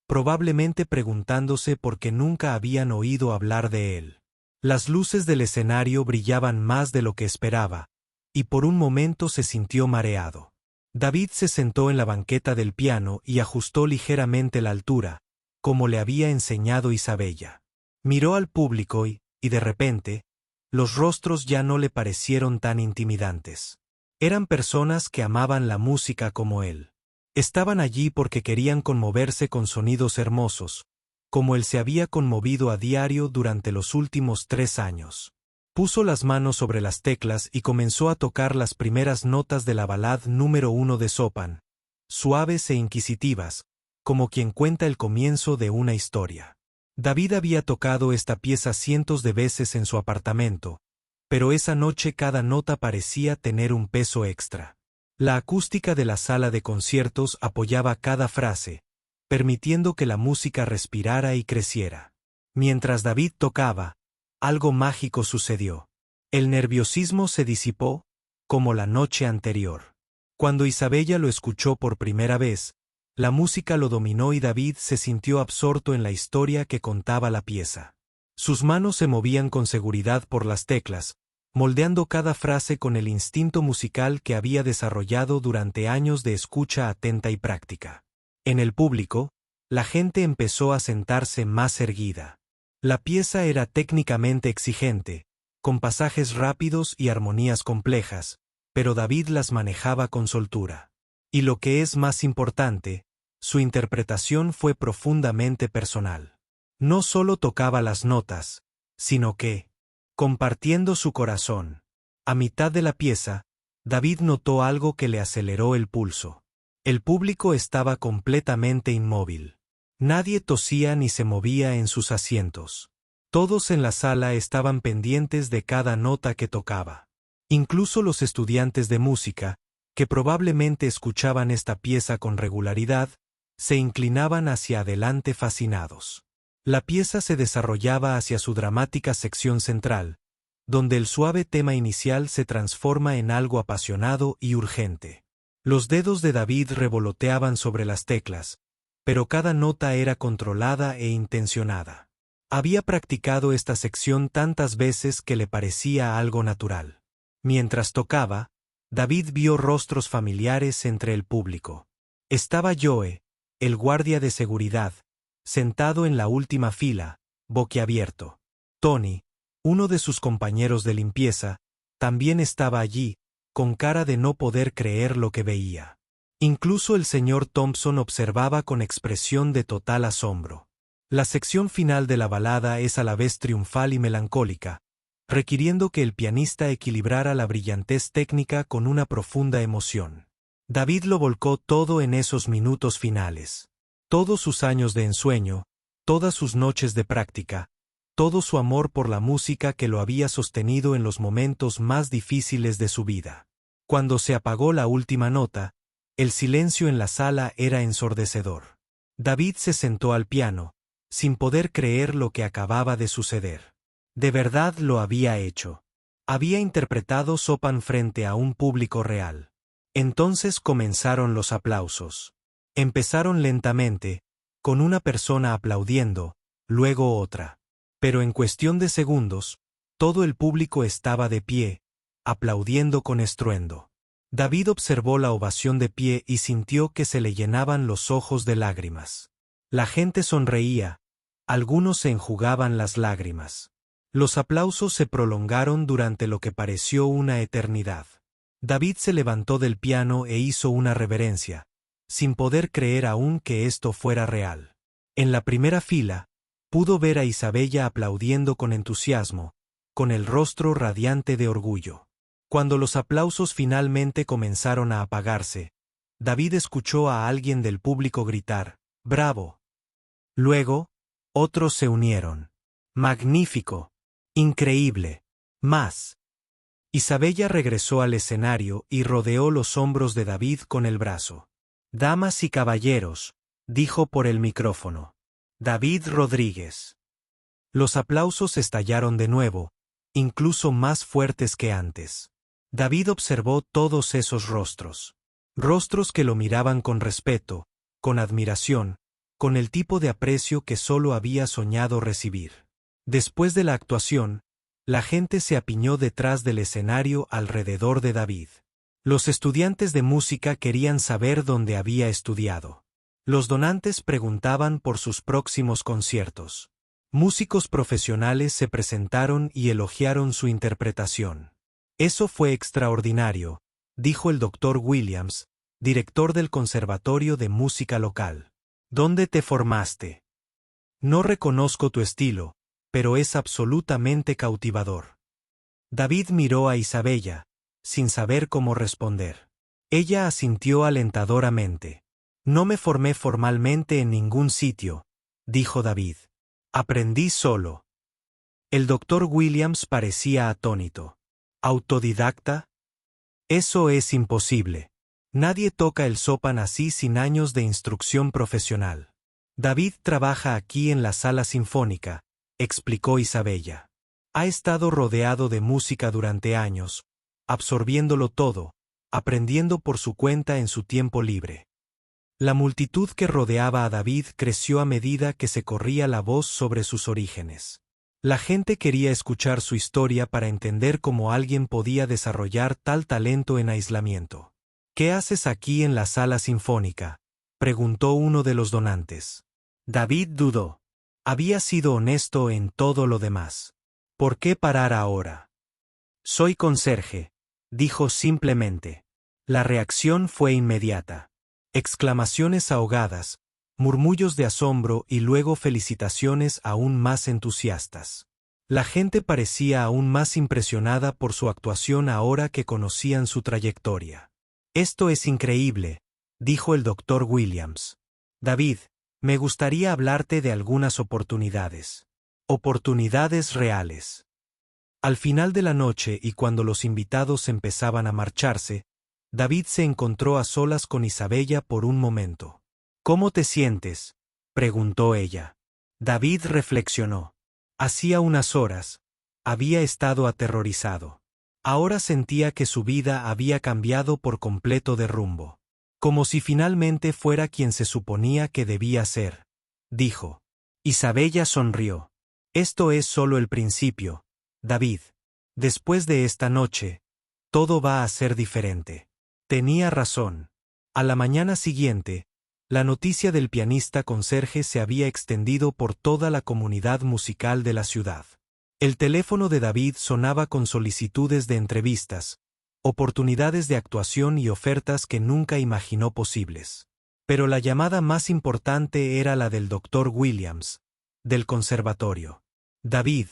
probablemente preguntándose por qué nunca habían oído hablar de él. Las luces del escenario brillaban más de lo que esperaba, y por un momento se sintió mareado. David se sentó en la banqueta del piano y ajustó ligeramente la altura, como le había enseñado Isabella. Miró al público y, de repente, los rostros ya no le parecieron tan intimidantes. Eran personas que amaban la música como él. Estaban allí porque querían conmoverse con sonidos hermosos, como él se había conmovido a diario durante los últimos 3 años. Puso las manos sobre las teclas y comenzó a tocar las primeras notas de la Ballad número 1 de Chopin, suaves e inquisitivas, como quien cuenta el comienzo de una historia. David había tocado esta pieza cientos de veces en su apartamento, pero esa noche cada nota parecía tener un peso extra. La acústica de la sala de conciertos apoyaba cada frase, permitiendo que la música respirara y creciera. Mientras David tocaba, algo mágico sucedió. El nerviosismo se disipó, como la noche anterior. Cuando Isabella lo escuchó por primera vez, la música lo dominó y David se sintió absorto en la historia que contaba la pieza. Sus manos se movían con seguridad por las teclas, moldeando cada frase con el instinto musical que había desarrollado durante años de escucha atenta y práctica. En el público, la gente empezó a sentarse más erguida. La pieza era técnicamente exigente, con pasajes rápidos y armonías complejas, pero David las manejaba con soltura. Y lo que es más importante, su interpretación fue profundamente personal. No solo tocaba las notas, sino que, compartiendo su corazón. A mitad de la pieza, David notó algo que le aceleró el pulso. El público estaba completamente inmóvil. Nadie tosía ni se movía en sus asientos. Todos en la sala estaban pendientes de cada nota que tocaba. Incluso los estudiantes de música, que probablemente escuchaban esta pieza con regularidad, se inclinaban hacia adelante fascinados. La pieza se desarrollaba hacia su dramática sección central, donde el suave tema inicial se transforma en algo apasionado y urgente. Los dedos de David revoloteaban sobre las teclas, pero cada nota era controlada e intencionada. Había practicado esta sección tantas veces que le parecía algo natural. Mientras tocaba, David vio rostros familiares entre el público. Estaba Joe, el guardia de seguridad, sentado en la última fila, boquiabierto. Tony, uno de sus compañeros de limpieza, también estaba allí, con cara de no poder creer lo que veía. Incluso el señor Thompson observaba con expresión de total asombro. La sección final de la balada es a la vez triunfal y melancólica, requiriendo que el pianista equilibrara la brillantez técnica con una profunda emoción. David lo volcó todo en esos minutos finales. Todos sus años de ensueño, todas sus noches de práctica, todo su amor por la música que lo había sostenido en los momentos más difíciles de su vida. Cuando se apagó la última nota, el silencio en la sala era ensordecedor. David se sentó al piano, sin poder creer lo que acababa de suceder. De verdad lo había hecho. Había interpretado Chopin frente a un público real. Entonces comenzaron los aplausos. Empezaron lentamente, con una persona aplaudiendo, luego otra. Pero en cuestión de segundos, todo el público estaba de pie, aplaudiendo con estruendo. David observó la ovación de pie y sintió que se le llenaban los ojos de lágrimas. La gente sonreía, algunos se enjugaban las lágrimas. Los aplausos se prolongaron durante lo que pareció una eternidad. David se levantó del piano e hizo una reverencia, sin poder creer aún que esto fuera real. En la primera fila, pudo ver a Isabella aplaudiendo con entusiasmo, con el rostro radiante de orgullo. Cuando los aplausos finalmente comenzaron a apagarse, David escuchó a alguien del público gritar, «¡Bravo!». Luego, otros se unieron. «¡Magnífico! ¡Increíble! ¡Más!». Isabella regresó al escenario y rodeó los hombros de David con el brazo. «Damas y caballeros», dijo por el micrófono. «David Rodríguez». Los aplausos estallaron de nuevo, incluso más fuertes que antes. David observó todos esos rostros. Rostros que lo miraban con respeto, con admiración, con el tipo de aprecio que solo había soñado recibir. Después de la actuación, la gente se apiñó detrás del escenario alrededor de David. Los estudiantes de música querían saber dónde había estudiado. Los donantes preguntaban por sus próximos conciertos. Músicos profesionales se presentaron y elogiaron su interpretación. «Eso fue extraordinario», dijo el Dr. Williams, director del Conservatorio de Música local. «¿Dónde te formaste?». «No reconozco tu estilo, pero es absolutamente cautivador». David miró a Isabella, sin saber cómo responder. Ella asintió alentadoramente. «No me formé formalmente en ningún sitio», dijo David. «Aprendí solo». El Dr. Williams parecía atónito. «¿Autodidacta? Eso es imposible. Nadie toca el sopan así sin años de instrucción profesional». «David trabaja aquí en la sala sinfónica», explicó Isabella. «Ha estado rodeado de música durante años, absorbiéndolo todo, aprendiendo por su cuenta en su tiempo libre». La multitud que rodeaba a David creció a medida que se corría la voz sobre sus orígenes. La gente quería escuchar su historia para entender cómo alguien podía desarrollar tal talento en aislamiento. «¿Qué haces aquí en la sala sinfónica?», preguntó uno de los donantes. David dudó. Había sido honesto en todo lo demás. «¿Por qué parar ahora?». «Soy conserje», dijo simplemente. La reacción fue inmediata. Exclamaciones ahogadas, murmullos de asombro y luego felicitaciones aún más entusiastas. La gente parecía aún más impresionada por su actuación ahora que conocían su trayectoria. «Esto es increíble», dijo el Dr. Williams. «David, me gustaría hablarte de algunas oportunidades. Oportunidades reales». Al final de la noche y cuando los invitados empezaban a marcharse, David se encontró a solas con Isabella por un momento. «¿Cómo te sientes?», preguntó ella. David reflexionó. Hacía unas horas, había estado aterrorizado. Ahora sentía que su vida había cambiado por completo de rumbo. Como si finalmente fuera quien se suponía que debía ser, dijo. Isabella sonrió. «Esto es solo el principio, David. Después de esta noche, todo va a ser diferente». Tenía razón. A la mañana siguiente, la noticia del pianista conserje se había extendido por toda la comunidad musical de la ciudad. El teléfono de David sonaba con solicitudes de entrevistas, oportunidades de actuación y ofertas que nunca imaginó posibles. Pero la llamada más importante era la del Dr. Williams, del conservatorio. «David»,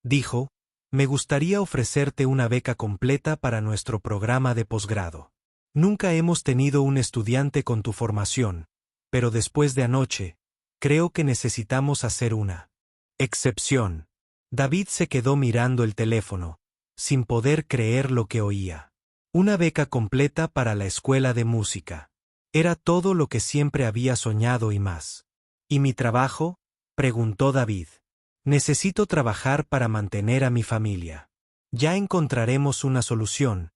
dijo, «me gustaría ofrecerte una beca completa para nuestro programa de posgrado. Nunca hemos tenido un estudiante con tu formación, pero después de anoche, creo que necesitamos hacer una excepción». David se quedó mirando el teléfono, sin poder creer lo que oía. Una beca completa para la escuela de música. Era todo lo que siempre había soñado y más. «¿Y mi trabajo?», preguntó David. «Necesito trabajar para mantener a mi familia». «Ya encontraremos una solución»,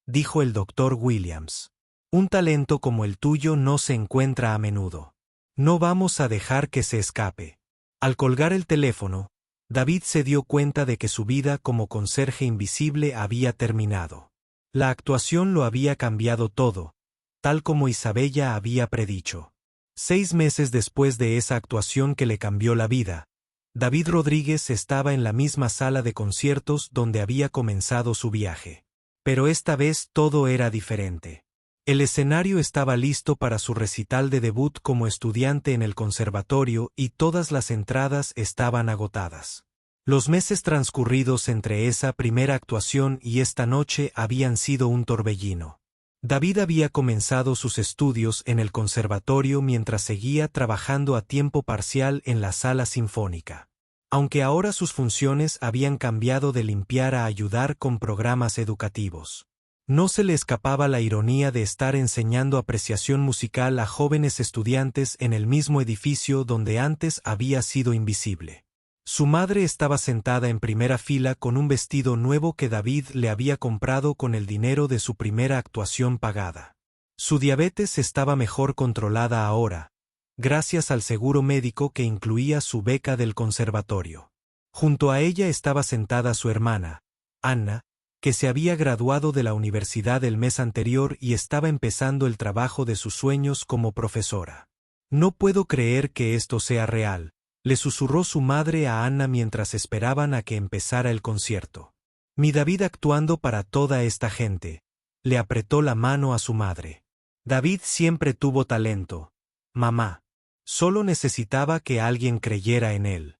dijo el Dr. Williams. «Un talento como el tuyo no se encuentra a menudo. No vamos a dejar que se escape. Al colgar el teléfono, David se dio cuenta de que su vida como conserje invisible había terminado. La actuación lo había cambiado todo, tal como Isabella había predicho. 6 meses después de esa actuación que le cambió la vida, David Rodríguez estaba en la misma sala de conciertos donde había comenzado su viaje. Pero esta vez todo era diferente. El escenario estaba listo para su recital de debut como estudiante en el conservatorio y todas las entradas estaban agotadas. Los meses transcurridos entre esa primera actuación y esta noche habían sido un torbellino. David había comenzado sus estudios en el conservatorio mientras seguía trabajando a tiempo parcial en la sala sinfónica. Aunque ahora sus funciones habían cambiado de limpiar a ayudar con programas educativos. No se le escapaba la ironía de estar enseñando apreciación musical a jóvenes estudiantes en el mismo edificio donde antes había sido invisible. Su madre estaba sentada en primera fila con un vestido nuevo que David le había comprado con el dinero de su primera actuación pagada. Su diabetes estaba mejor controlada ahora, gracias al seguro médico que incluía su beca del conservatorio. Junto a ella estaba sentada su hermana, Anna, que se había graduado de la universidad el mes anterior y estaba empezando el trabajo de sus sueños como profesora. No puedo creer que esto sea real, le susurró su madre a Anna mientras esperaban a que empezara el concierto. Mi David actuando para toda esta gente. Le apretó la mano a su madre. David siempre tuvo talento, mamá. Solo necesitaba que alguien creyera en él.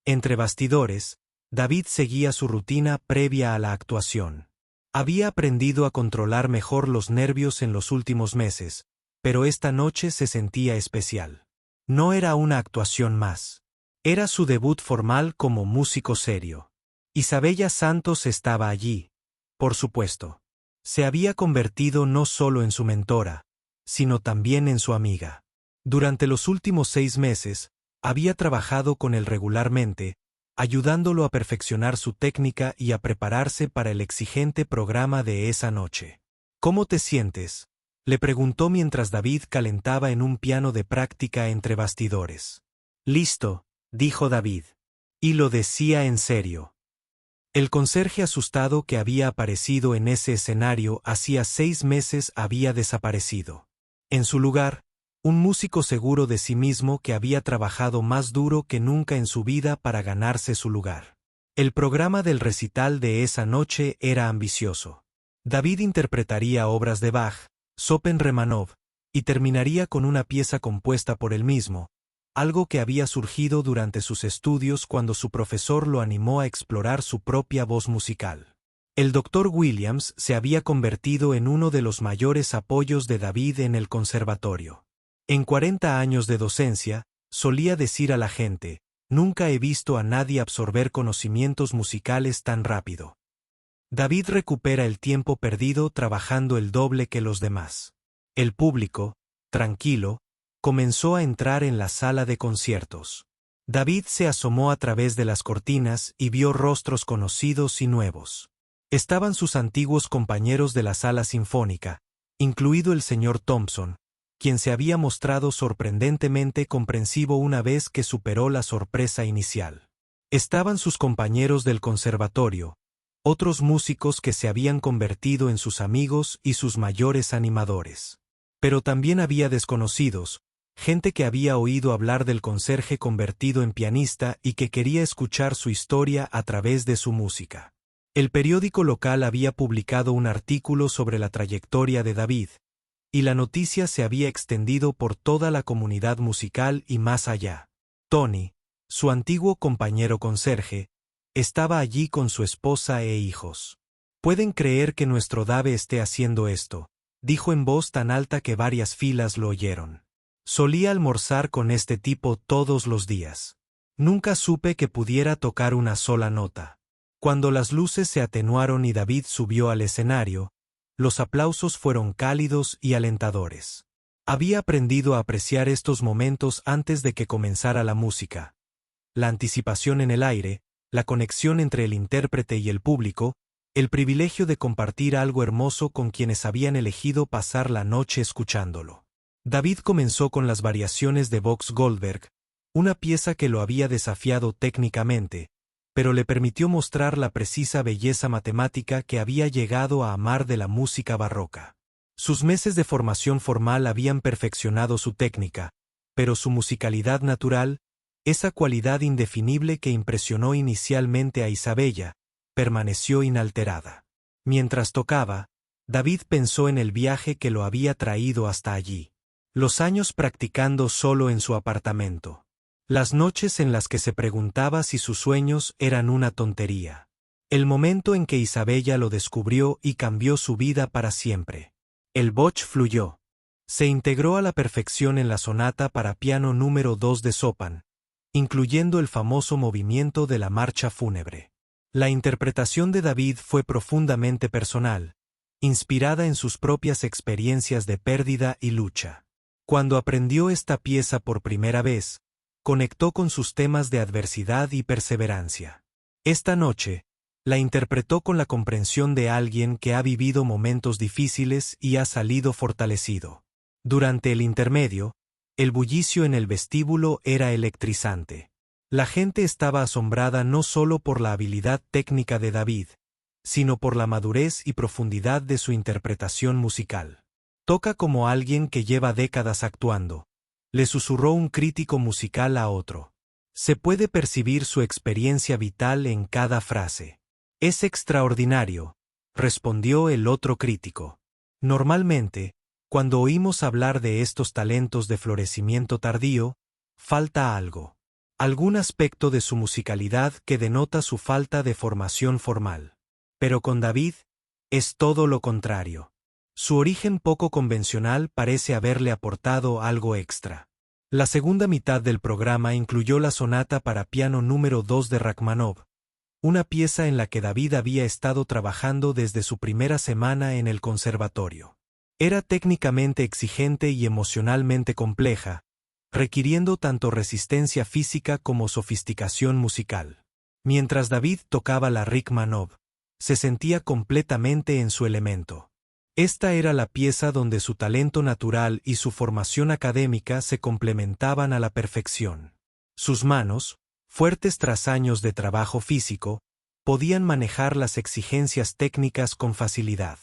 Entre bastidores, David seguía su rutina previa a la actuación. Había aprendido a controlar mejor los nervios en los últimos meses, pero esta noche se sentía especial. No era una actuación más. Era su debut formal como músico serio. Isabella Santos estaba allí, por supuesto. Se había convertido no solo en su mentora, sino también en su amiga. Durante los últimos 6 meses, había trabajado con él regularmente, ayudándolo a perfeccionar su técnica y a prepararse para el exigente programa de esa noche. ¿Cómo te sientes?, le preguntó mientras David calentaba en un piano de práctica entre bastidores. Listo, dijo David. Y lo decía en serio. El conserje asustado que había aparecido en ese escenario hacía 6 meses había desaparecido. En su lugar, un músico seguro de sí mismo que había trabajado más duro que nunca en su vida para ganarse su lugar. El programa del recital de esa noche era ambicioso. David interpretaría obras de Bach, Chopin, Remanov, y terminaría con una pieza compuesta por él mismo, algo que había surgido durante sus estudios cuando su profesor lo animó a explorar su propia voz musical. El Dr. Williams se había convertido en uno de los mayores apoyos de David en el conservatorio. En 40 años de docencia, solía decir a la gente, nunca he visto a nadie absorber conocimientos musicales tan rápido. David recupera el tiempo perdido trabajando el doble que los demás. El público, tranquilo, comenzó a entrar en la sala de conciertos. David se asomó a través de las cortinas y vio rostros conocidos y nuevos. Estaban sus antiguos compañeros de la sala sinfónica, incluido el señor Thompson, quien se había mostrado sorprendentemente comprensivo una vez que superó la sorpresa inicial. Estaban sus compañeros del conservatorio, otros músicos que se habían convertido en sus amigos y sus mayores animadores. Pero también había desconocidos, gente que había oído hablar del conserje convertido en pianista y que quería escuchar su historia a través de su música. El periódico local había publicado un artículo sobre la trayectoria de David, y la noticia se había extendido por toda la comunidad musical y más allá. Tony, su antiguo compañero conserje, estaba allí con su esposa e hijos. «¿Pueden creer que nuestro Dave esté haciendo esto?», dijo en voz tan alta que varias filas lo oyeron. «Solía almorzar con este tipo todos los días. Nunca supe que pudiera tocar una sola nota». Cuando las luces se atenuaron y David subió al escenario, los aplausos fueron cálidos y alentadores. Había aprendido a apreciar estos momentos antes de que comenzara la música. La anticipación en el aire, la conexión entre el intérprete y el público, el privilegio de compartir algo hermoso con quienes habían elegido pasar la noche escuchándolo. David comenzó con las variaciones de Vox Goldberg, una pieza que lo había desafiado técnicamente, pero le permitió mostrar la precisa belleza matemática que había llegado a amar de la música barroca. Sus meses de formación formal habían perfeccionado su técnica, pero su musicalidad natural, esa cualidad indefinible que impresionó inicialmente a Isabella, permaneció inalterada. Mientras tocaba, David pensó en el viaje que lo había traído hasta allí. Los años practicando solo en su apartamento. Las noches en las que se preguntaba si sus sueños eran una tontería. El momento en que Isabella lo descubrió y cambió su vida para siempre. El Bach fluyó. Se integró a la perfección en la sonata para piano número 2 de Chopin, incluyendo el famoso movimiento de la marcha fúnebre. La interpretación de David fue profundamente personal, inspirada en sus propias experiencias de pérdida y lucha. Cuando aprendió esta pieza por primera vez, conectó con sus temas de adversidad y perseverancia. Esta noche, la interpretó con la comprensión de alguien que ha vivido momentos difíciles y ha salido fortalecido. Durante el intermedio, el bullicio en el vestíbulo era electrizante. La gente estaba asombrada no solo por la habilidad técnica de David, sino por la madurez y profundidad de su interpretación musical. Toca como alguien que lleva décadas actuando, le susurró un crítico musical a otro. Se puede percibir su experiencia vital en cada frase. Es extraordinario, respondió el otro crítico. Normalmente, cuando oímos hablar de estos talentos de florecimiento tardío, falta algo. Algún aspecto de su musicalidad que denota su falta de formación formal. Pero con David, es todo lo contrario. Su origen poco convencional parece haberle aportado algo extra. La segunda mitad del programa incluyó la sonata para piano número 2 de Rachmaninoff, una pieza en la que David había estado trabajando desde su primera semana en el conservatorio. Era técnicamente exigente y emocionalmente compleja, requiriendo tanto resistencia física como sofisticación musical. Mientras David tocaba la Rachmaninoff, se sentía completamente en su elemento. Esta era la pieza donde su talento natural y su formación académica se complementaban a la perfección. Sus manos, fuertes tras años de trabajo físico, podían manejar las exigencias técnicas con facilidad.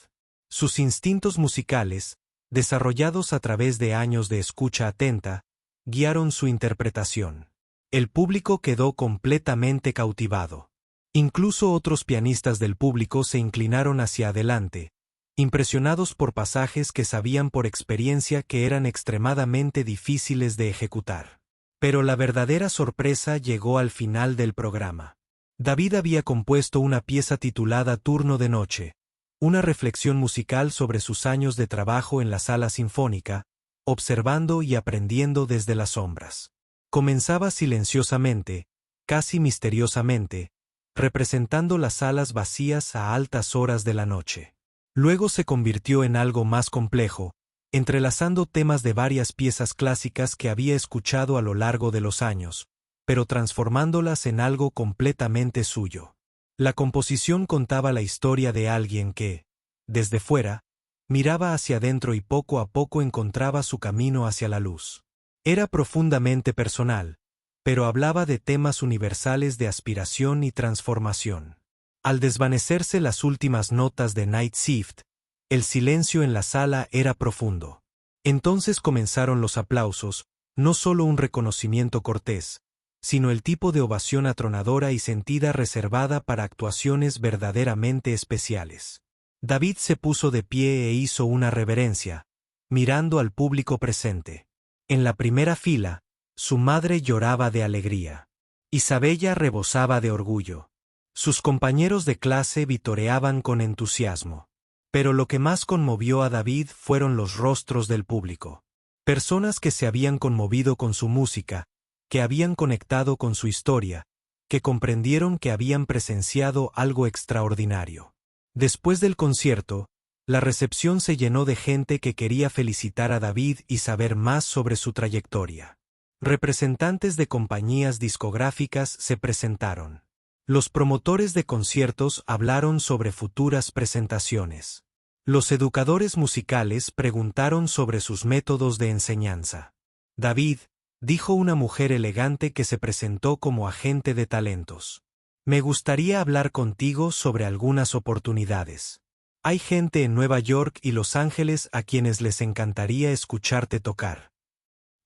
Sus instintos musicales, desarrollados a través de años de escucha atenta, guiaron su interpretación. El público quedó completamente cautivado. Incluso otros pianistas del público se inclinaron hacia adelante, impresionados por pasajes que sabían por experiencia que eran extremadamente difíciles de ejecutar. Pero la verdadera sorpresa llegó al final del programa. David había compuesto una pieza titulada Turno de Noche, una reflexión musical sobre sus años de trabajo en la sala sinfónica, observando y aprendiendo desde las sombras. Comenzaba silenciosamente, casi misteriosamente, representando las salas vacías a altas horas de la noche. Luego se convirtió en algo más complejo, entrelazando temas de varias piezas clásicas que había escuchado a lo largo de los años, pero transformándolas en algo completamente suyo. La composición contaba la historia de alguien que, desde fuera, miraba hacia adentro y poco a poco encontraba su camino hacia la luz. Era profundamente personal, pero hablaba de temas universales de aspiración y transformación. Al desvanecerse las últimas notas de Night Shift, el silencio en la sala era profundo. Entonces comenzaron los aplausos, no solo un reconocimiento cortés, sino el tipo de ovación atronadora y sentida reservada para actuaciones verdaderamente especiales. David se puso de pie e hizo una reverencia, mirando al público presente. En la primera fila, su madre lloraba de alegría. Isabella rebosaba de orgullo. Sus compañeros de clase vitoreaban con entusiasmo. Pero lo que más conmovió a David fueron los rostros del público. Personas que se habían conmovido con su música, que habían conectado con su historia, que comprendieron que habían presenciado algo extraordinario. Después del concierto, la recepción se llenó de gente que quería felicitar a David y saber más sobre su trayectoria. Representantes de compañías discográficas se presentaron. Los promotores de conciertos hablaron sobre futuras presentaciones. Los educadores musicales preguntaron sobre sus métodos de enseñanza. David, dijo una mujer elegante que se presentó como agente de talentos. Me gustaría hablar contigo sobre algunas oportunidades. Hay gente en Nueva York y Los Ángeles a quienes les encantaría escucharte tocar.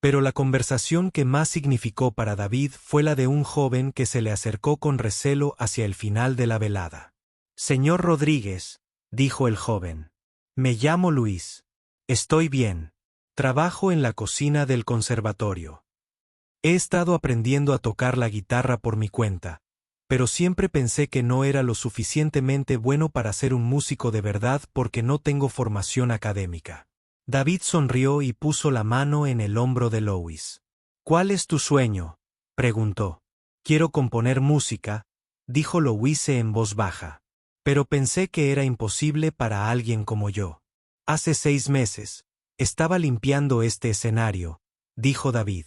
Pero la conversación que más significó para David fue la de un joven que se le acercó con recelo hacia el final de la velada. Señor Rodríguez, dijo el joven. Me llamo Luis. Estoy bien. Trabajo en la cocina del conservatorio. He estado aprendiendo a tocar la guitarra por mi cuenta, pero siempre pensé que no era lo suficientemente bueno para ser un músico de verdad porque no tengo formación académica. David sonrió y puso la mano en el hombro de Louis. ¿Cuál es tu sueño?, preguntó. Quiero componer música, dijo Louise en voz baja. Pero pensé que era imposible para alguien como yo. Hace 6 meses, estaba limpiando este escenario, dijo David.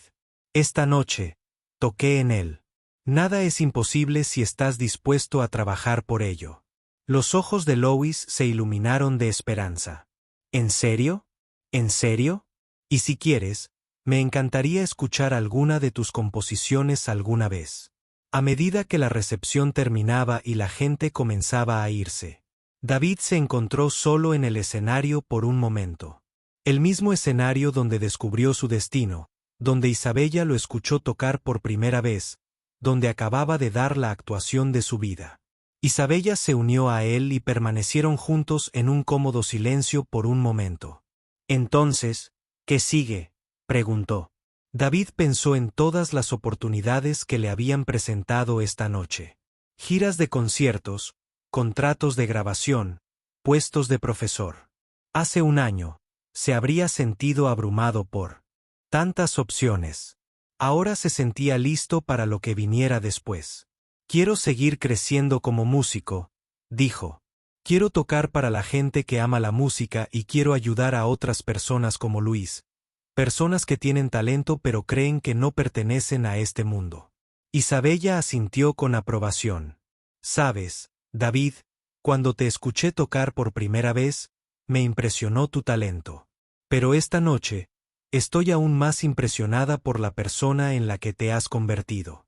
Esta noche, toqué en él. Nada es imposible si estás dispuesto a trabajar por ello. Los ojos de Louis se iluminaron de esperanza. ¿En serio? ¿En serio? Y si quieres, me encantaría escuchar alguna de tus composiciones alguna vez. A medida que la recepción terminaba y la gente comenzaba a irse, David se encontró solo en el escenario por un momento. El mismo escenario donde descubrió su destino, donde Isabella lo escuchó tocar por primera vez, donde acababa de dar la actuación de su vida. Isabella se unió a él y permanecieron juntos en un cómodo silencio por un momento. Entonces, ¿qué sigue?, preguntó. David pensó en todas las oportunidades que le habían presentado esta noche. Giras de conciertos, contratos de grabación, puestos de profesor. Hace un año, se habría sentido abrumado por tantas opciones. Ahora se sentía listo para lo que viniera después. Quiero seguir creciendo como músico, dijo. Quiero tocar para la gente que ama la música y quiero ayudar a otras personas como Luis. Personas que tienen talento pero creen que no pertenecen a este mundo. Isabella asintió con aprobación. Sabes, David, cuando te escuché tocar por primera vez, me impresionó tu talento. Pero esta noche, estoy aún más impresionada por la persona en la que te has convertido.